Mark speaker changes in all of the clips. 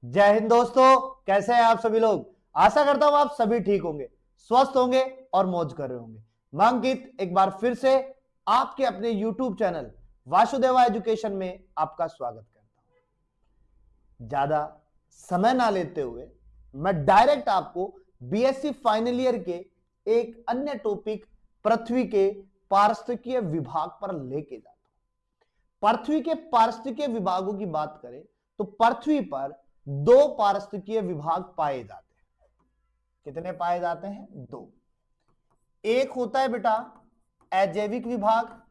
Speaker 1: जय हिंद दोस्तों। कैसे हैं आप सभी लोग। आशा करता हूं आप सभी ठीक होंगे, स्वस्थ होंगे और मौज कर रहे होंगे। मैं अंकित एक बार फिर से आपके अपने YouTube चैनल वासुदेवा एजुकेशन में आपका स्वागत करता हूं। ज्यादा समय ना लेते हुए मैं डायरेक्ट आपको बीएससी फाइनल ईयर के एक अन्य टॉपिक पृथ्वी के पारिस्थितिकीय विभाग पर लेके जाता हूं। पृथ्वी के पारिस्थितिकीय विभागों की बात करें तो पृथ्वी पर दो पारिस्थितिकीय विभाग पाए जाते हैं। कितने पाए जाते हैं? दो। एक होता है बेटा अजैविक विभाग,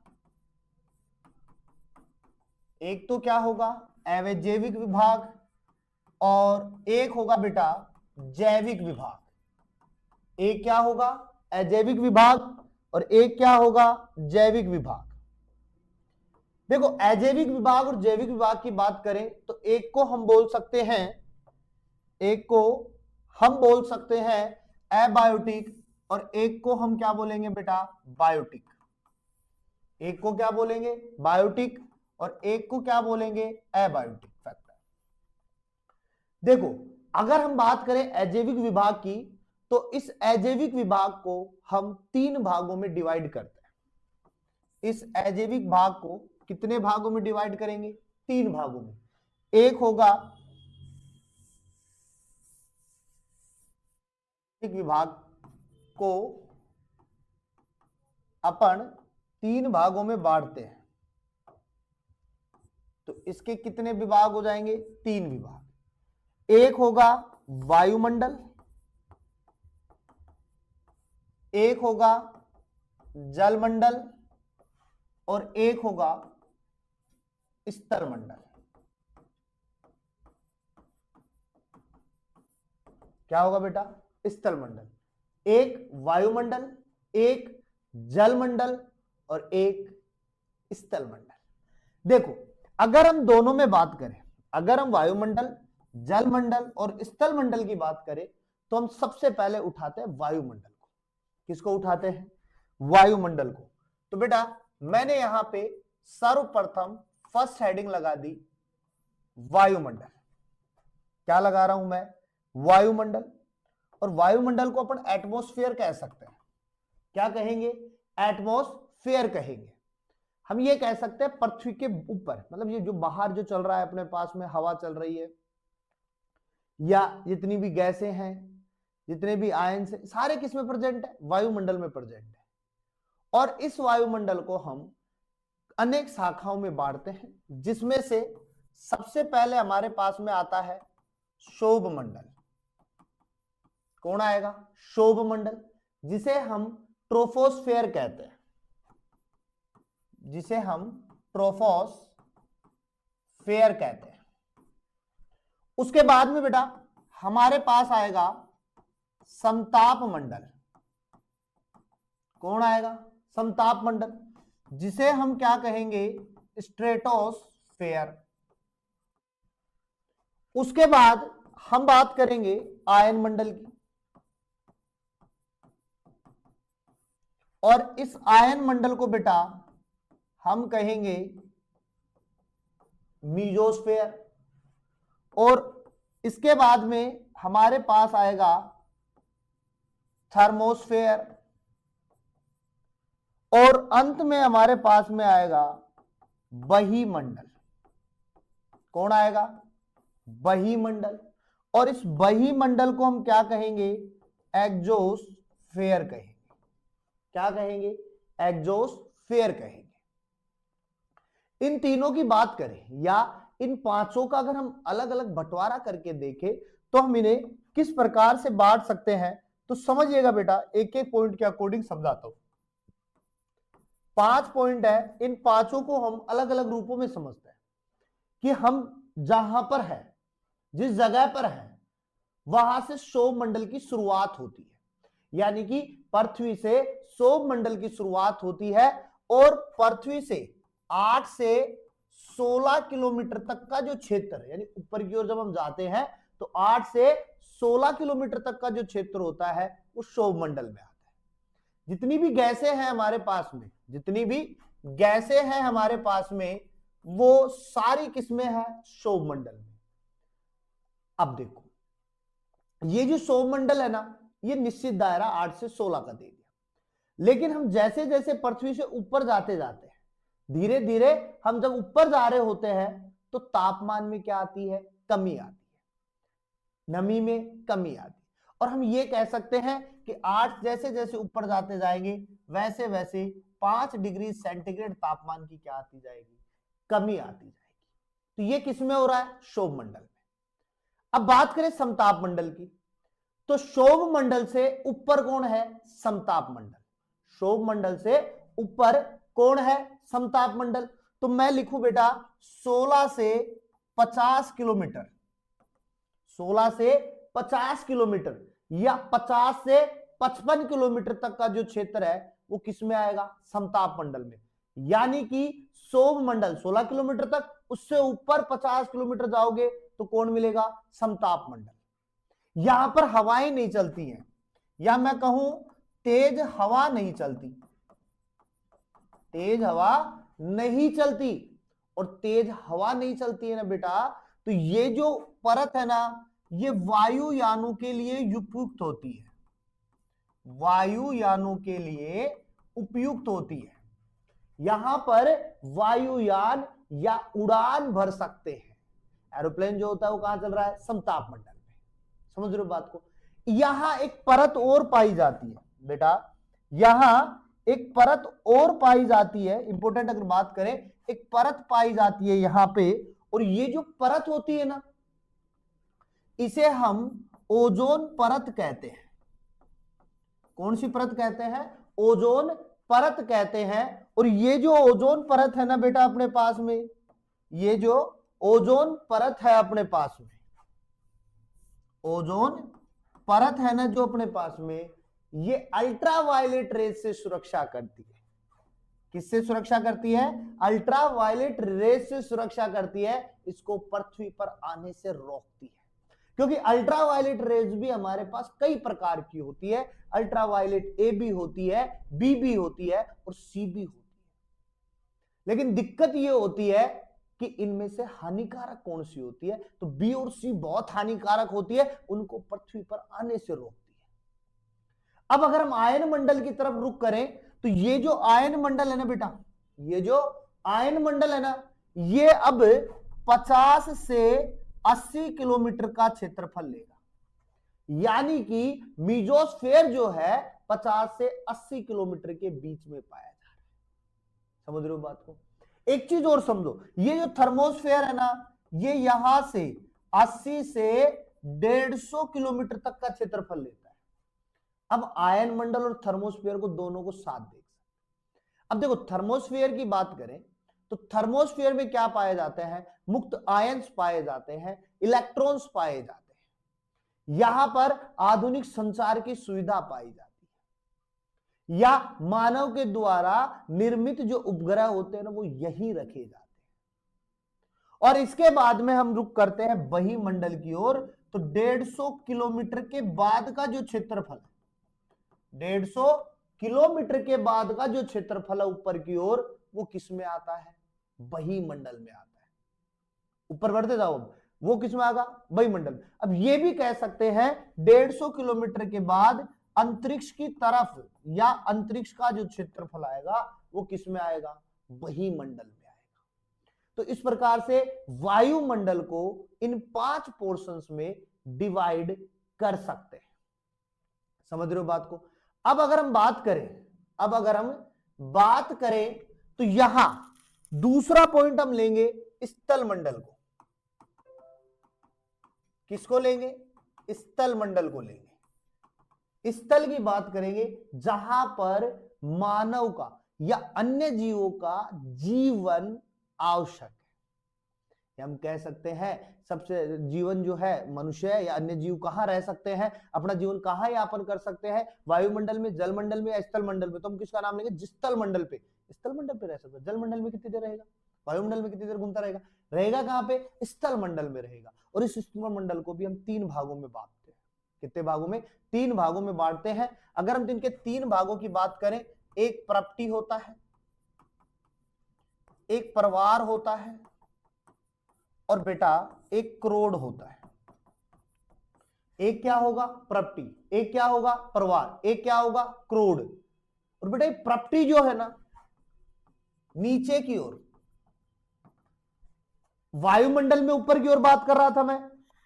Speaker 1: एक तो क्या होगा अवैजैविक विभाग, और एक होगा बेटा जैविक विभाग। एक क्या होगा अजैविक विभाग और एक क्या होगा जैविक विभाग। देखो अजैविक विभाग और जैविक विभाग की बात करें तो एक को हम बोल सकते हैं एबायोटिक और एक को हम क्या बोलेंगे बेटा बायोटिक। एक को क्या बोलेंगे बायोटिक और एक को क्या बोलेंगे एबायोटिक फैक्टर। देखो अगर हम बात करें अजैविक विभाग की तो इस अजैविक विभाग को हम तीन भागों में डिवाइड करते हैं। इस अजैविक भाग को कितने भागों में डिवाइड करेंगे? तीन भागों में। एक होगा विभाग को अपन तीन भागों में बांटते हैं तो इसके कितने विभाग हो जाएंगे? तीन विभाग। एक होगा वायुमंडल, एक होगा जलमंडल और एक होगा स्थलमंडल। क्या होगा बेटा? स्थलमंडल। एक वायुमंडल, एक जलमंडल और एक स्थलमंडल। देखो अगर हम दोनों में बात करें, अगर हम वायुमंडल, जलमंडल और स्थलमंडल की बात करें तो हम सबसे पहले उठाते हैं वायुमंडल को। किसको उठाते हैं? वायुमंडल को। तो बेटा मैंने यहां पे सर्वप्रथम फर्स्ट हेडिंग लगा दी वायुमंडल। क्या लगा रहा हूं मैं? वायुमंडल। और वायुमंडल को अपन एटमॉस्फेयर कह सकते हैं। क्या कहेंगे? एटमॉस्फेयर कहेंगे। हम ये कह सकते हैं पृथ्वी के ऊपर, मतलब ये जो बाहर जो चल रहा है अपने पास में हवा चल रही है या जितनी भी गैसें हैं, जितने भी आयन्स हैं, सारे किस में प्रेजेंट है? वायुमंडल में प्रेजेंट है। और इस वायुमंडल को हम अनेक शाखाओं में बांटते हैं जिसमें से सबसे पहले हमारे पास में आता है क्षोभ मंडल। कौन आएगा? क्षोभ मंडल, जिसे हम ट्रोपोस्फेयर कहते हैं, जिसे हम ट्रोपोस्फेयर कहते हैं। उसके बाद में बेटा हमारे पास आएगा समताप मंडल। कौन आएगा? समताप मंडल, जिसे हम क्या कहेंगे? स्ट्रेटोस्फेयर। उसके बाद हम बात करेंगे आयन मंडल की, और इस आयन मंडल को बेटा हम कहेंगे मीजोस्फेयर। और इसके बाद में हमारे पास आएगा थर्मोस्फेयर और अंत में हमारे पास में आएगा बहीमंडल। कौन आएगा? बहीमंडल। और इस बहीमंडल को हम क्या कहेंगे? एक्सोस्फेयर कहेंगे। क्या कहेंगे? एक्सोस्फेयर कहेंगे। इन तीनों की बात करें या इन पांचों का अगर हम अलग अलग बंटवारा करके देखें तो हम इन्हें किस प्रकार से बांट सकते हैं तो समझिएगा बेटा, एक एक पॉइंट के अकॉर्डिंग समझाता हूं। 5 पॉइंट है, इन पांचों को हम अलग अलग रूपों में समझते हैं कि हम जहां पर है, जिस जगह पर है, वहां से क्षोभ मंडल की शुरुआत होती है। यानी कि पृथ्वी से क्षोभ मंडल की शुरुआत होती है और पृथ्वी से 8 से 16 किलोमीटर तक का जो क्षेत्र है, यानी ऊपर की ओर जब हम जाते हैं तो 8 से 16 किलोमीटर तक का जो क्षेत्र होता है वो क्षोभ मंडल में आता है। जितनी भी गैसें हैं हमारे पास में, जितनी भी गैसें हैं हमारे पास में, वो सारी किसमें है? क्षोभ मंडल में। अब देखो, ये जो सौरमंडल है ना, ये निश्चित दायरा 8 से 16 का दे दिया, लेकिन हम जैसे जैसे पृथ्वी से ऊपर जाते जाते हैं, धीरे धीरे हम जब ऊपर जा रहे होते हैं तो तापमान में क्या आती है, कमी आती है, नमी में कमी आती है। और हम ये कह सकते हैं कि 8 जैसे जैसे ऊपर जाते जाएंगे वैसे वैसे 5 डिग्री सेंटीग्रेड तापमान की क्या आती जाएगी, कमी आती जाएगी। तो ये किसमें हो रहा है, क्षोभ मंडल में। अब बात करें समताप मंडल की, तो क्षोभ मंडल से ऊपर कौन है, समताप मंडल। क्षोभ मंडल से ऊपर कौन है, समताप मंडल। तो मैं लिखूं बेटा 16 से 50 किलोमीटर, 16 से 50 किलोमीटर या 50 से 55 किलोमीटर तक का जो क्षेत्र है वो किसमें आएगा, समताप मंडल में। यानी कि क्षोभ मंडल 16 किलोमीटर तक, उससे ऊपर 50 किलोमीटर जाओगे तो कौन मिलेगा, समताप मंडल। यहां पर हवाएं नहीं चलती हैं, या मैं कहूं तेज हवा नहीं चलती, तेज हवा नहीं चलती। और तेज हवा नहीं चलती है ना बेटा, तो ये जो परत है ना, ये वायुयानों के लिए उपयुक्त होती है, वायुयानों के लिए उपयुक्त होती है। यहां पर वायुयान या उड़ान भर सकते हैं। एरोप्लेन जो होता है वो कहां चल रहा है, समताप मंडल में। समझ रहे हो बात को। यहां एक परत और पाई जाती है बेटा, यहां एक परत और पाई जाती है, इंपॉर्टेंट अगर बात करें, एक परत पाई जाती है यहां पे। और ये जो परत होती है ना, इसे हम ओजोन परत कहते हैं। कौन सी परत कहते हैं, ओजोन परत कहते हैं। और ये जो ओजोन परत है ना बेटा अपने पास में, ये जो ओजोन परत है अपने पास में, ओजोन परत है ना जो अपने पास में, ये अल्ट्रावायलेट रेज से सुरक्षा करती है। किससे सुरक्षा करती है, अल्ट्रावायलेट रेज से सुरक्षा करती है। इसको पृथ्वी पर आने से रोकती है, क्योंकि अल्ट्रावायलेट रेज भी हमारे पास कई प्रकार की होती है। अल्ट्रावायलेट ए भी होती है, बी भी होती है और सी भी होती है। लेकिन दिक्कत ये होती है कि इनमें से हानिकारक कौन सी होती है, तो बी और सी बहुत हानिकारक होती है, उनको पृथ्वी पर आने से रोकती है। अब अगर हम आयन मंडल की तरफ रुख करें, तो ये जो आयन मंडल है ना बेटा, ये जो आयन मंडल है ना, ये अब 50 से 80 किलोमीटर का क्षेत्रफल लेगा। यानी कि मीजोस्फेयर जो है 50 से 80 किलोमीटर के बीच में पाया जा रहा है। समझ रहे हो बात को। एक चीज और समझो, ये जो थर्मोस्फेयर है ना, ये यहां से 80 से 150 किलोमीटर तक का क्षेत्रफल लेता है। अब आयन मंडल और थर्मोस्फेयर को दोनों को साथ देख सकते। अब देखो थर्मोस्फेयर की बात करें तो थर्मोस्फेयर में क्या पाए जाते हैं, मुक्त आयंस पाए जाते हैं, इलेक्ट्रॉन्स पाए जाते हैं। यहां पर आधुनिक संचार की सुविधा पाई जाती है, या मानव के द्वारा निर्मित जो उपग्रह होते हैं ना वो यहीं रखे जाते हैं। और इसके बाद में हम रुक करते हैं बहिमंडल की ओर। तो 150 किलोमीटर के बाद का जो क्षेत्रफल, 150 किलोमीटर के बाद का जो क्षेत्रफल है ऊपर की ओर, वो किस में आता है, बहिमंडल में आता है। ऊपर बढ़ते जाओ, वो किस में आएगा, बहिमंडल। अब ये भी कह सकते हैं 150 किलोमीटर के बाद अंतरिक्ष की तरफ या अंतरिक्ष का जो क्षेत्रफल आएगा वो किस में आएगा, बहिमंडल में आएगा। तो इस प्रकार से वायुमंडल को इन 5 पोर्शंस में डिवाइड कर सकते हैं। समझ रहे हो बात को। अब अगर हम बात करें तो यहां दूसरा पॉइंट हम लेंगे स्थल मंडल को। किसको लेंगे, स्थल मंडल को लेंगे। स्थल की बात करेंगे जहां पर मानव का या अन्य जीवों का जीवन आवश्यक है। हम कह सकते हैं सबसे जीवन जो है मनुष्य या अन्य जीव कहां रह सकते हैं, अपना जीवन कहां यापन कर सकते हैं, वायुमंडल में, जलमंडल में या स्थल मंडल में। तो हम किसका नाम लेंगे, स्थल मंडल पे। स्थल मंडल पे रह सकता है। जलमंडल में कितनी देर रहेगा, वायुमंडल में कितनी देर घूमता रहेगा, रहेगा कहां पे, स्थल मंडल में रहेगा। और इस स्थल मंडल को भी हम 3 भागों में बांटते हैं। कितने भागों में, 3 भागों में बांटते हैं। अगर हम इनके 3 भागों की बात करें, एक प्रपटी होता है, एक प्रवार होता है और बेटा एक क्रोड होता है। एक क्या होगा? प्रॉपर्टी। एक क्या होगा? परिवार। एक क्या होगा? क्रोड। और बेटा प्रॉपर्टी जो है ना नीचे की ओर, वायुमंडल में ऊपर की ओर बात कर रहा था मैं,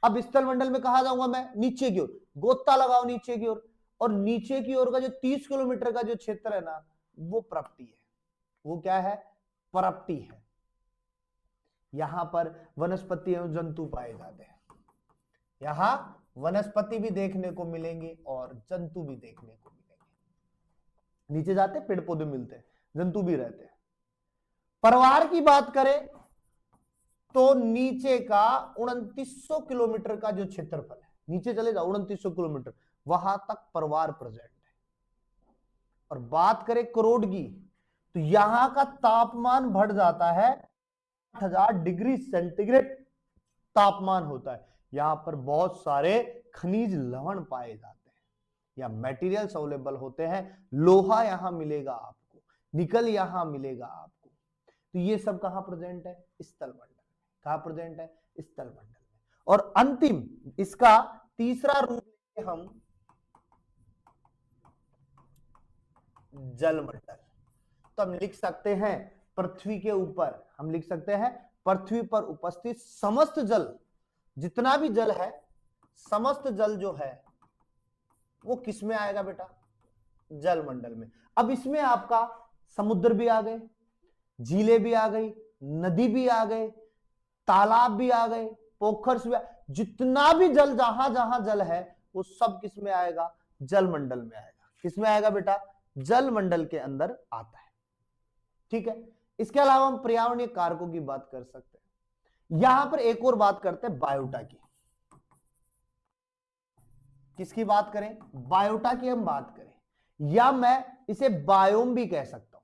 Speaker 1: अब स्थल मंडल में कहा जाऊंगा मैं नीचे की ओर। गोता लगाओ नीचे की ओर, और नीचे की ओर का जो 30 किलोमीटर का जो क्षेत्र है ना वो प्रॉपर्टी है। वो क्या है? प्रॉपर्टी है। यहां पर वनस्पति एवं जंतु पाए जाते हैं। यहां वनस्पति भी देखने को मिलेंगे और जंतु भी देखने को मिलेंगे। नीचे जाते पेड़ पौधे मिलते हैं, जंतु भी रहते हैं। परिवार की बात करें तो नीचे का 2900 किलोमीटर का जो क्षेत्रफल है, नीचे चले जाओ 2900 किलोमीटर, वहां तक परिवार प्रेजेंट है। और बात करें करोड़ की तो यहां का तापमान बढ़ जाता है 8000 डिग्री सेंटीग्रेड तापमान होता है। यहां पर बहुत सारे खनिज लवण पाए जाते हैं या मटेरियल्स अवेलेबल होते हैं। लोहा यहां मिलेगा आपको, निकल यहां मिलेगा आपको। तो ये सब कहां प्रेजेंट है? स्थल मंडल में। कहां प्रेजेंट है? स्थल मंडल में। और अंतिम इसका तीसरा रूप लेंगे हम जलमंडल। तो हम लिख सकते हैं पृथ्वी के ऊपर, हम लिख सकते हैं पृथ्वी पर उपस्थित समस्त जल, जितना भी जल है, समस्त जल जो है वो किस में आएगा बेटा? जलमंडल में। अब इसमें आपका समुद्र भी आ गए, झीलें भी आ गई, नदी भी आ गए, तालाब भी आ गए, पोखर भी जितना भी जल, जहां जहां जल है वो सब किस में आएगा? जलमंडल में आएगा। किस में आएगा बेटा? जलमंडल के अंदर आता है। ठीक है। इसके अलावा हम पर्यावरणीय कारकों की बात कर सकते हैं। यहां पर एक और बात करते हैं बायोटा की। किसकी बात करें? बायोटा की हम बात करें, या मैं इसे बायोम भी कह सकता हूं।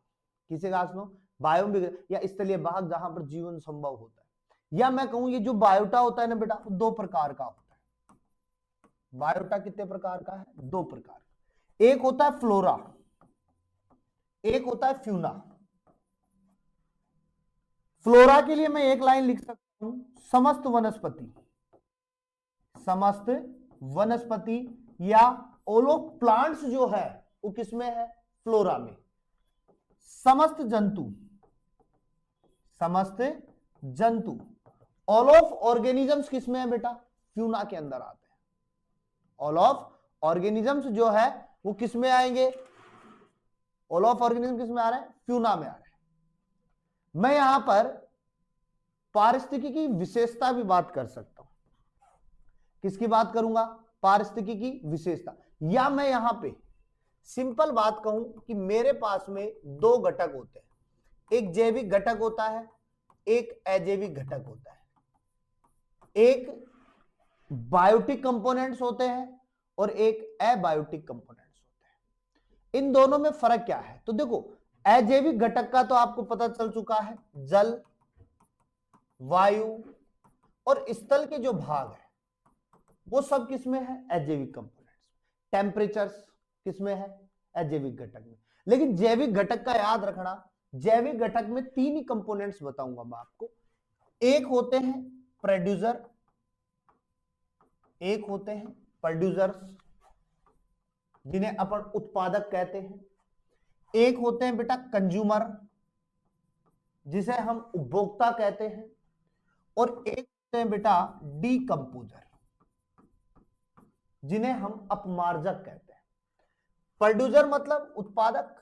Speaker 1: किसे कहा सुनो? बायोम भी, या स्थलीय भाग जहां पर जीवन संभव होता है। या मैं कहूं ये जो बायोटा होता है ना बेटा, दो प्रकार का होता है। बायोटा कितने प्रकार का है? दो प्रकार का। एक होता है फ्लोरा, एक होता है फ्यूना। फ्लोरा के लिए मैं एक लाइन लिख सकता हूं, समस्त वनस्पति, समस्त वनस्पति या ऑल ऑफ प्लांट्स जो है वो किसमें है? फ्लोरा में। समस्त जंतु, समस्त जंतु, ऑल ऑफ ऑर्गेनिजम्स किसमें है बेटा? फ्यूना के अंदर आते हैं। ऑल ऑफ ऑर्गेनिजम्स जो है वो किसमें आएंगे? ऑल ऑफ ऑर्गेनिज्म किसमें आ रहा है? फ्यूना में आ रहा है। मैं यहां पर पारिस्थितिकी की विशेषता भी बात कर सकता हूं। किसकी बात करूंगा? पारिस्थितिकी की विशेषता। या मैं यहां पे सिंपल बात कहूं कि मेरे पास में दो घटक होते हैं, एक जैविक घटक होता है, एक अजैविक घटक होता है। एक बायोटिक कंपोनेंट्स होते हैं और एक अबायोटिक कंपोनेंट्स होते हैं। इन दोनों में फर्क क्या है? तो देखो, अजैविक घटक का तो आपको पता चल चुका है, जल, वायु और स्थल के जो भाग है वो सब किसमें है? अजैविक कंपोनेंट्स। टेम्परेचर्स किसमें है? अजैविक घटक में। लेकिन जैविक घटक का याद रखना, जैविक घटक में तीन ही कंपोनेंट्स बताऊंगा मैं आपको। एक होते हैं प्रोड्यूसर, एक होते हैं प्रोड्यूसर्स जिन्हें अपन उत्पादक कहते हैं, एक होते हैं बेटा कंज्यूमर जिसे हम उपभोक्ता कहते हैं, और एक होते हैं बेटा डीकंपोजर जिन्हें हम अपमार्जक कहते हैं। प्रोड्यूसर मतलब उत्पादक,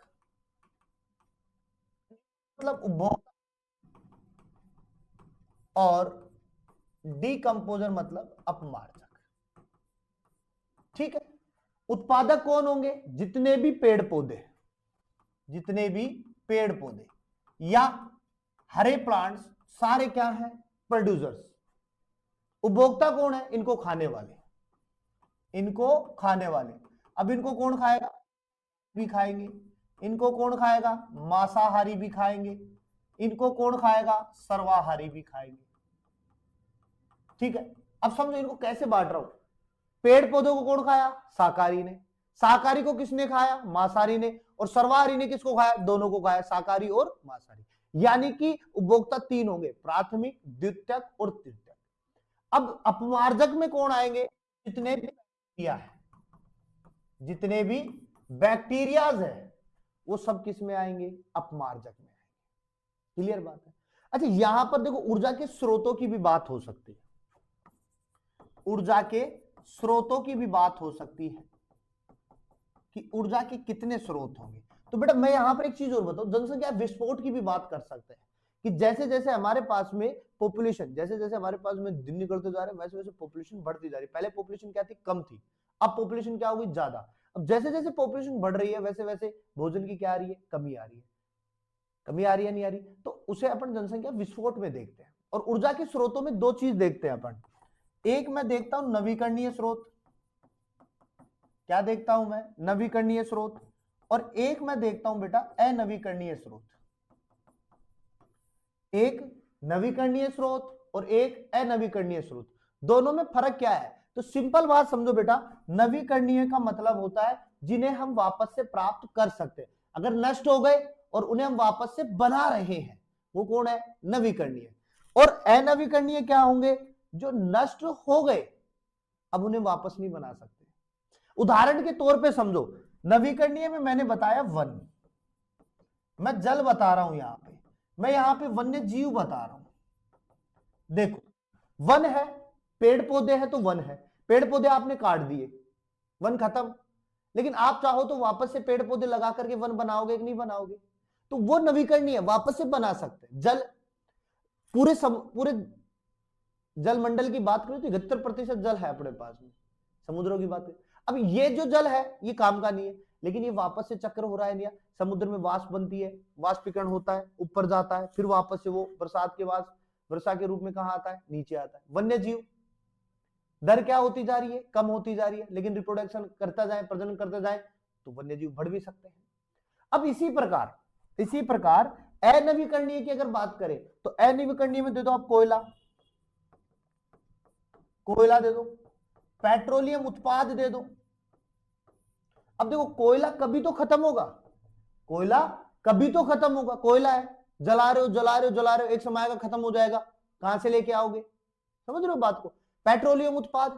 Speaker 1: मतलब उपभोक्ता, और डीकंपोजर मतलब अपमार्जक। ठीक है। उत्पादक कौन होंगे? जितने भी पेड़ पौधे, जितने भी पेड़ पौधे या हरे प्लांट्स, सारे क्या हैं? प्रोड्यूसर्स। उपभोक्ता कौन है? इनको खाने वाले, इनको खाने वाले। अब इनको कौन खाएगा? भी खाएंगे। इनको कौन खाएगा? मांसाहारी भी खाएंगे। इनको कौन खाएगा? सर्वाहारी भी खाएंगे। ठीक है। अब समझो इनको कैसे बांट रहा हूं। पेड़ पौधों को कौन खाया? शाकाहारी ने। शाकाहारी को किसने खाया? मांसाहारी ने। और सर्वाहारी ने किसको खाया? दोनों को खाया, शाकाहारी और मांसाहारी। यानी कि उपभोक्ता तीन होंगे, प्राथमिक, द्वितीयक और तृतीयक। अब अपमार्जक में कौन आएंगे? जितने भी बैक्टीरिया है, जितने भी बैक्टीरियाज है वो सब किस में आएंगे, अपमार्जक में आएंगे। क्लियर बात है। अच्छा यहां पर देखो ऊर्जा के स्रोतों की भी बात हो सकती है, ऊर्जा के स्रोतों की भी बात हो सकती है कि ऊर्जा के कितने स्रोत होंगे। तो बेटा मैं यहां पर एक चीज और बताऊं, जनसंख्या विस्फोट की भी बात कर सकते हैं कि जैसे जैसे हमारे पास में पॉपुलेशन, जैसे जैसे हमारे पास में दिन निकलते जा रहे हैं वैसे वैसे पॉपुलेशन बढ़ती जा रही है। पहले पॉपुलेशन क्या थी, कम थी, अब पॉपुलेशन क्या होगी, ज्यादा। अब जैसे जैसे पॉपुलेशन बढ़ रही है वैसे वैसे भोजन की क्या आ रही है, कमी आ रही है। कमी आ रही है नहीं आ रही, तो उसे अपन जनसंख्या विस्फोट में देखते हैं। और ऊर्जा के स्रोतों में दो चीज देखते हैं अपन, एक मैं देखता हूं नवीकरणीय स्रोत, क्या देखता हूं मैं, नवीकरणीय स्रोत, और एक मैं देखता हूं बेटा अनवीकरणीय स्रोत। एक नवीकरणीय स्रोत और एक अनवीकरणीय स्रोत, दोनों में फर्क क्या है। तो सिंपल बात समझो बेटा, नवीकरणीय का मतलब होता है जिन्हें हम वापस से प्राप्त कर सकते हैं, अगर नष्ट हो गए और उन्हें हम वापस से बना रहे हैं, वो कौन है, नवीकरणीय। और अनवीकरणीय क्या होंगे, जो नष्ट हो गए अब उन्हें वापस नहीं बना सकते। उदाहरण के तौर पे समझो, नवीकरणीय में मैंने बताया वन, मैं जल बता रहा हूं यहां पे, मैं यहां पे वन्य जीव बता रहा हूं। देखो वन है, पेड़ पौधे हैं तो वन है, पेड़ पौधे आपने काट दिए, वन खत्म। लेकिन आप चाहो तो वापस से पेड़ पौधे लगा करके वन बनाओगे कि नहीं बनाओगे, तो वो नवीकरणीय, वापस से बना सकते। जल, पूरे जल मंडल की बात करें तो 71% जल है अपने पास में, समुद्रों की बात करें। अब ये जो जल है ये काम का नहीं है, लेकिन ये वापस से चक्र हो रहा है नहीं, समुद्र में वाष्प बनती है, वाष्पीकरण होता है, ऊपर जाता है, फिर वापस से वो बरसात के वाष्प वर्षा के रूप में कहां आता है, नीचे आता है। वन्य जीव दर क्या होती जा रही है, कम होती जा रही है, लेकिन रिप्रोडक्शन करता जाए, प्रजनन करते जाए तो वन्य जीव बढ़ भी सकते हैं। अब इसी प्रकार अनवीकरणीय की अगर बात करें तो अनवीकरणीय में दे दो आप कोयला, कोयला दे दो, पेट्रोलियम उत्पाद दे दो। अब देखो कोयला कभी तो खत्म होगा, कोयला कभी तो खत्म होगा, कोयला है, जला रहे हो जला रहे हो जला रहे हो, एक समय का खत्म हो जाएगा, कहां से लेके आओगे, समझ रहे हो बात को। पेट्रोलियम उत्पाद,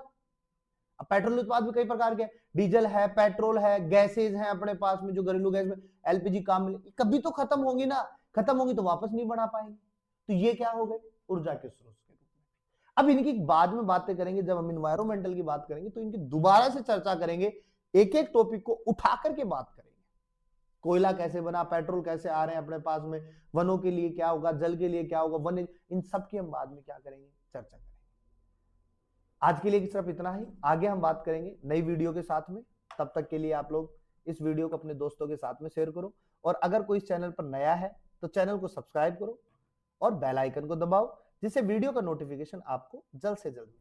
Speaker 1: अब पेट्रोल उत्पाद भी कई प्रकार के, डीजल है, पेट्रोल है, गैसेज हैं अपने पास में, जो घरेलू गैस में एलपीजी काम मिले, कभी तो खत्म होंगी ना, खत्म होंगी तो वापस नहीं बना पाएंगे, तो ये क्या हो गए, ऊर्जा के स्रोत के रूप में। अब इनकी बाद में बातें करेंगे, जब हम इन्वायरमेंटल की बात करेंगे तो इनकी दोबारा से चर्चा करेंगे, एक एक टॉपिक को उठा करके बात करेंगे। कोयला कैसे बना, पेट्रोल कैसे आ रहे हैं अपने पास में, वनों के लिए क्या होगा, जल के लिए क्या होगा, वन, इन सब की हम बाद में क्या करेंगे, चर्चा करेंगे। आज के लिए सिर्फ इतना ही, आगे हम बात करेंगे नई वीडियो के साथ में। तब तक के लिए आप लोग इस वीडियो को अपने दोस्तों के साथ में शेयर करो, और अगर कोई इस चैनल पर नया है तो चैनल को सब्सक्राइब करो और बेल आइकन को दबाओ, जिससे वीडियो का नोटिफिकेशन आपको जल्द से जल्द